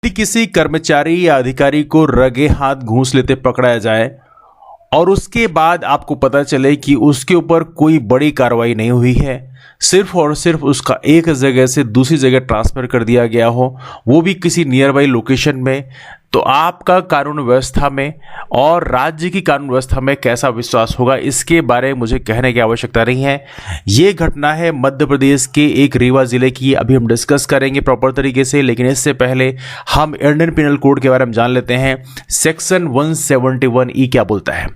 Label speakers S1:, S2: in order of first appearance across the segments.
S1: यदि किसी कर्मचारी या अधिकारी को रंगे हाथ घूस लेते पकड़ा जाए और उसके बाद आपको पता चले कि उसके ऊपर कोई बड़ी कार्रवाई नहीं हुई है, सिर्फ और सिर्फ उसका एक जगह से दूसरी जगह ट्रांसफर कर दिया गया हो, वो भी किसी नियर बाई लोकेशन में, तो आपका कानून व्यवस्था में और राज्य की कानून व्यवस्था में कैसा विश्वास होगा, इसके बारे में मुझे कहने की आवश्यकता नहीं है। ये घटना है मध्य प्रदेश के एक रीवा जिले की, अभी हम डिस्कस करेंगे प्रॉपर तरीके से, लेकिन इससे पहले हम इंडियन पिनल कोड के बारे में जान लेते हैं। सेक्शन 171E क्या बोलता है।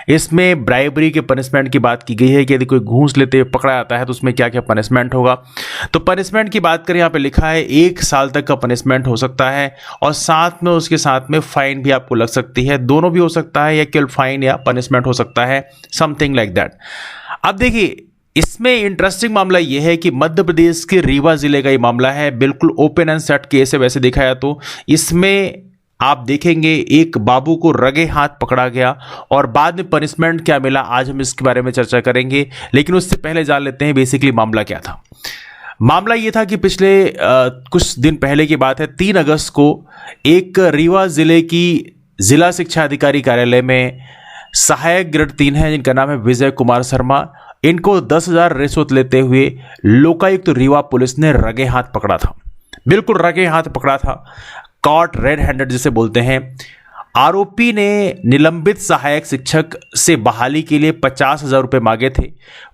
S1: इसमें ब्राइबरी के पनिशमेंट की बात की गई है कि यदि कोई घूस लेते हुए पकड़ा जाता है तो उसमें क्या क्या पनिशमेंट होगा। तो पनिशमेंट की बात करें, यहाँ पे लिखा है 1 साल तक का पनिशमेंट हो सकता है और साथ में उसके साथ में फाइन भी आपको लग सकती है, दोनों भी हो सकता है, या केवल फाइन या पनिशमेंट हो सकता है, समथिंग लाइक दैट। अब देखिए, इसमें इंटरेस्टिंग मामला यह है कि मध्य प्रदेश के रीवा जिले का ये मामला है, बिल्कुल ओपन एंड शट केस है। वैसे देखा जाए तो इसमें आप देखेंगे एक बाबू को रंगे हाथ पकड़ा गया और बाद में पनिशमेंट क्या मिला, आज हम इसके बारे में चर्चा करेंगे। लेकिन उससे पहले जान लेते हैं बेसिकली मामला क्या था। मामला ये था कि पिछले कुछ दिन पहले की बात है, 3 अगस्त को एक रीवा जिले की जिला शिक्षा अधिकारी कार्यालय में सहायक ग्रेड 3 है जिनका नाम है विजय कुमार शर्मा, इनको 10,000 रिश्वत लेते हुए लोकायुक्त रीवा पुलिस ने रंगे हाथ पकड़ा था। बिल्कुल रंगे हाथ पकड़ा था, कॉट रेड हैंडेड जिसे बोलते हैं। आरोपी ने निलंबित सहायक शिक्षक से बहाली के लिए 50,000 रुपये मांगे थे।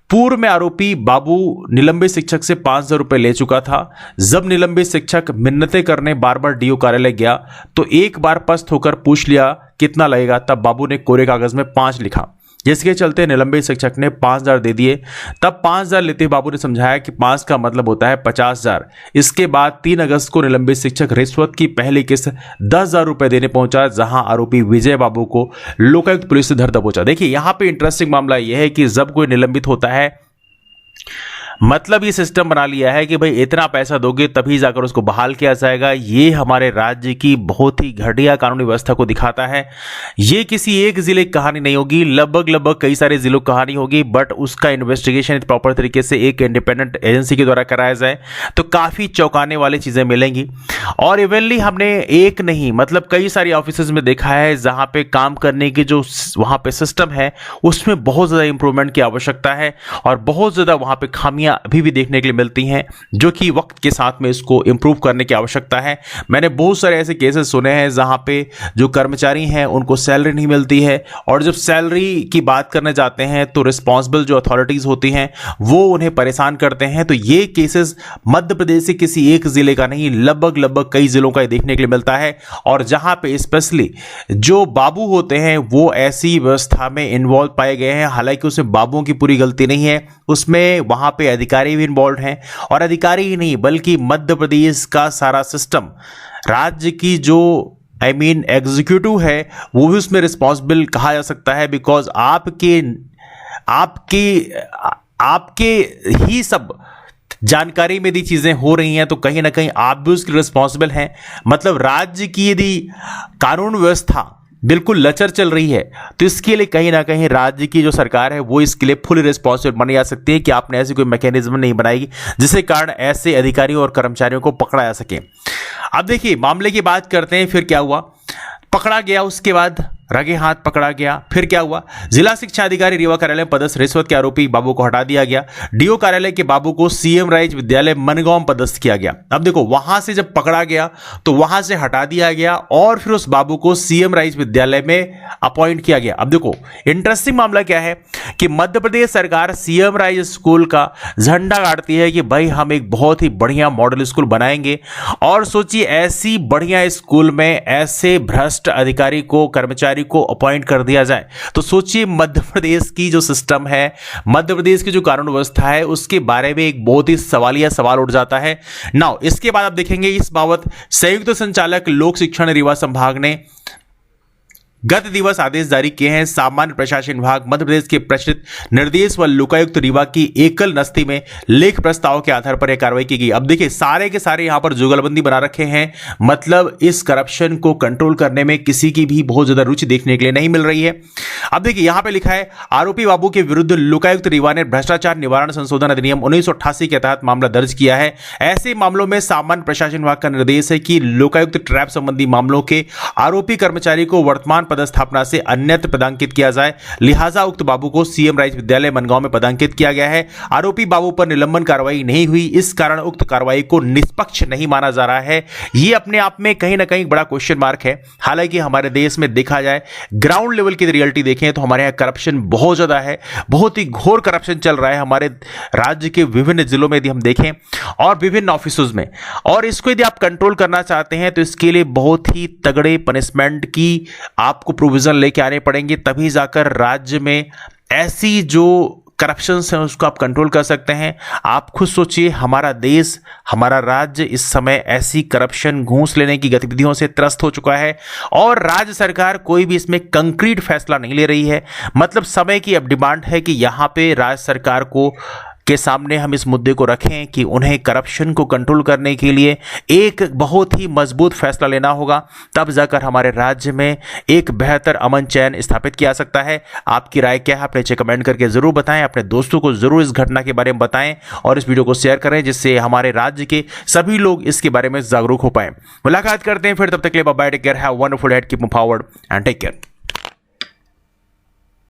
S1: पूर्व में आरोपी बाबू निलंबित शिक्षक से 5,000 रुपये ले चुका था। जब निलंबित शिक्षक मिन्नतें करने बार बार डीओ कार्यालय गया तो एक बार पस्त होकर पूछ लिया कितना लगेगा, तब बाबू ने कोरे कागज में 5 लिखा, जिसके चलते निलंबित शिक्षक ने 5,000 दे दिए। तब 5,000 लेते बाबू ने समझाया कि 5 का मतलब होता है 50,000। इसके बाद 3 अगस्त को निलंबित शिक्षक रिश्वत की पहली किस्त 10,000 रुपये देने पहुंचा, जहां आरोपी विजय बाबू को लोकायुक्त पुलिस से धर दबोचा। देखिए, यहां पे इंटरेस्टिंग मामला यह है कि जब कोई निलंबित होता है, मतलब ये सिस्टम बना लिया है कि भाई इतना पैसा दोगे तभी जाकर उसको बहाल किया जाएगा। ये हमारे राज्य की बहुत ही घटिया कानूनी व्यवस्था को दिखाता है। ये किसी एक जिले की कहानी नहीं होगी, लगभग कई सारे जिलों की कहानी होगी, बट उसका इन्वेस्टिगेशन प्रॉपर तरीके से एक इंडिपेंडेंट एजेंसी के द्वारा कराया जाए तो काफ़ी चौंकाने वाली चीज़ें मिलेंगी। और इवेंटली हमने एक नहीं मतलब कई सारी ऑफिसेज में देखा है जहाँ पे काम करने की जो वहाँ पे सिस्टम है उसमें बहुत ज़्यादा इंप्रूवमेंट की आवश्यकता है और बहुत ज़्यादा वहाँ पे खामियां अभी भी देखने के लिए मिलती हैं, जो कि वक्त के साथ में इसको इंप्रूव करने की आवश्यकता है। मैंने बहुत सारे ऐसे केसेस सुने हैं जहां पे जो कर्मचारी हैं उनको सैलरी नहीं मिलती है और जब सैलरी की बात करने जाते हैं तो रिस्पॉन्सिबल जो अथॉरिटीज होती हैं वो उन्हें परेशान करते हैं। तो ये केसेस मध्य प्रदेश से किसी एक जिले का नहीं, लगभग कई जिलों का देखने के लिए मिलता है। और जहां पे स्पेशली जो बाबू होते हैं वो ऐसी व्यवस्था में इन्वॉल्व पाए गए हैं, हालांकि उसमें बाबुओं की पूरी गलती नहीं है, उसमें वहां पे अधिकारी भी इन्वॉल्व हैं। और अधिकारी ही नहीं बल्कि मध्य प्रदेश का सारा सिस्टम, राज्य की जो एग्जीक्यूटिव है वो भी उसमें रिस्पॉन्सिबल कहा जा सकता है, बिकॉज आपके ही सब जानकारी में यदि चीजें हो रही हैं तो कहीं ना कहीं आप भी उसके रिस्पॉन्सिबल हैं। मतलब राज्य की यदि कानून व्यवस्था बिल्कुल लचर चल रही है तो इसके लिए कहीं ना कहीं राज्य की जो सरकार है वो इसके लिए फुली रिस्पॉन्सिबल मानी जा सकती है कि आपने ऐसी कोई मैकेनिज्म नहीं बनाएगी जिसके कारण ऐसे अधिकारियों और कर्मचारियों को पकड़ा जा सके। अब देखिए, मामले की बात करते हैं। फिर क्या हुआ, पकड़ा गया, उसके बाद रंगे हाथ पकड़ा गया। फिर क्या हुआ, जिला शिक्षा अधिकारी रीवा कार्यालय पदस्थ रिश्वत के आरोपी बाबू को हटा दिया गया। डीओ कार्यालय के बाबू को सीएम राइज विद्यालय मनगांव पदस्थ किया गया। अब देखो, वहां से जब पकड़ा गया तो वहां से हटा दिया गया और फिर उस बाबू को सीएम राइज विद्यालय में अपॉइंट किया गया। अब देखो, इंटरेस्टिंग मामला क्या है कि मध्य प्रदेश सरकार सीएम राइज स्कूल का झंडा गाड़ती है कि भाई हम एक बहुत ही बढ़िया मॉडल स्कूल बनाएंगे। और सोचिए, ऐसी बढ़िया स्कूल में ऐसे भ्रष्ट अधिकारी को, कर्मचारी को अपॉइंट कर दिया जाए तो सोचिए मध्य प्रदेश की जो सिस्टम है, मध्य प्रदेश की जो कानून व्यवस्था है उसके बारे में एक बहुत ही सवालिया सवाल उठ जाता है। नाउ इसके बाद आप देखेंगे इस बाबत संयुक्त संचालक लोक शिक्षण रीवा संभाग ने गत दिवस आदेश जारी किए हैं। सामान्य प्रशासन विभाग मध्य प्रदेश के प्रचलित निर्देश व लोकायुक्त रीवा की एकल नस्ती में लेख प्रस्ताव के आधार पर यह कार्रवाई की गई। अब देखिए, सारे के सारे यहां पर जुगलबंदी बना रखे हैं, मतलब इस करप्शन को कंट्रोल करने में किसी की भी बहुत ज्यादा रुचि देखने के लिए नहीं मिल रही है। अब देखिए यहां पे लिखा है, आरोपी बाबू के विरुद्ध लोकायुक्त रीवा ने भ्रष्टाचार निवारण संशोधन अधिनियम 1988 के तहत मामला दर्ज किया है। ऐसे मामलों में सामान्य प्रशासन विभाग का निर्देश है कि लोकायुक्त ट्रैप संबंधी मामलों के आरोपी कर्मचारी को वर्तमान पदस्थापना से अन्यत्र पदांकित किया जाए। लिहाजा उक्त बाबू को सीएम राइज विद्यालय मनगांव में पदांकित किया गया है। आरोपी बाबू पर निलंबन कार्रवाई नहीं हुई, इस कारण उक्त कार्रवाई को निष्पक्ष नहीं माना जा रहा है। यह अपने आप में कहीं ना कहीं बड़ा क्वेश्चन मार्क है। हालांकि हमारे देश में देखा जाए, ग्राउंड लेवल की रियलिटी देखें तो हमारे यहाँ करप्शन बहुत ज्यादा है, बहुत ही घोर करप्शन चल रहा है हमारे राज्य के विभिन्न जिलों में यदि हम देखें और विभिन्न ऑफिसों में। और इसको यदि आप कंट्रोल करना चाहते हैं तो इसके लिए बहुत ही तगड़े पनिशमेंट की आपको प्रोविजन लेके आने पड़ेंगे, तभी जाकर राज्य में ऐसी जो करप्शन है उसको आप कंट्रोल कर सकते हैं। आप खुद सोचिए, हमारा देश, हमारा राज्य इस समय ऐसी करप्शन, घूस लेने की गतिविधियों से त्रस्त हो चुका है और राज्य सरकार कोई भी इसमें कंक्रीट फैसला नहीं ले रही है। मतलब समय की अब डिमांड है कि यहां पे राज्य सरकार को के सामने हम इस मुद्दे को रखें कि उन्हें करप्शन को कंट्रोल करने के लिए एक बहुत ही मजबूत फैसला लेना होगा, तब जाकर हमारे राज्य में एक बेहतर अमन चैन स्थापित किया जा सकता है। आपकी राय क्या है, आप नीचे कमेंट करके जरूर बताएं। अपने दोस्तों को जरूर इस घटना के बारे में बताएं और इस वीडियो को शेयर करें, जिससे हमारे राज्य के सभी लोग इसके बारे में जागरूक हो पाए। मुलाकात करते हैं फिर, तब तक के लिए bye bye, take care, have a wonderful day, keep moving forward and take care.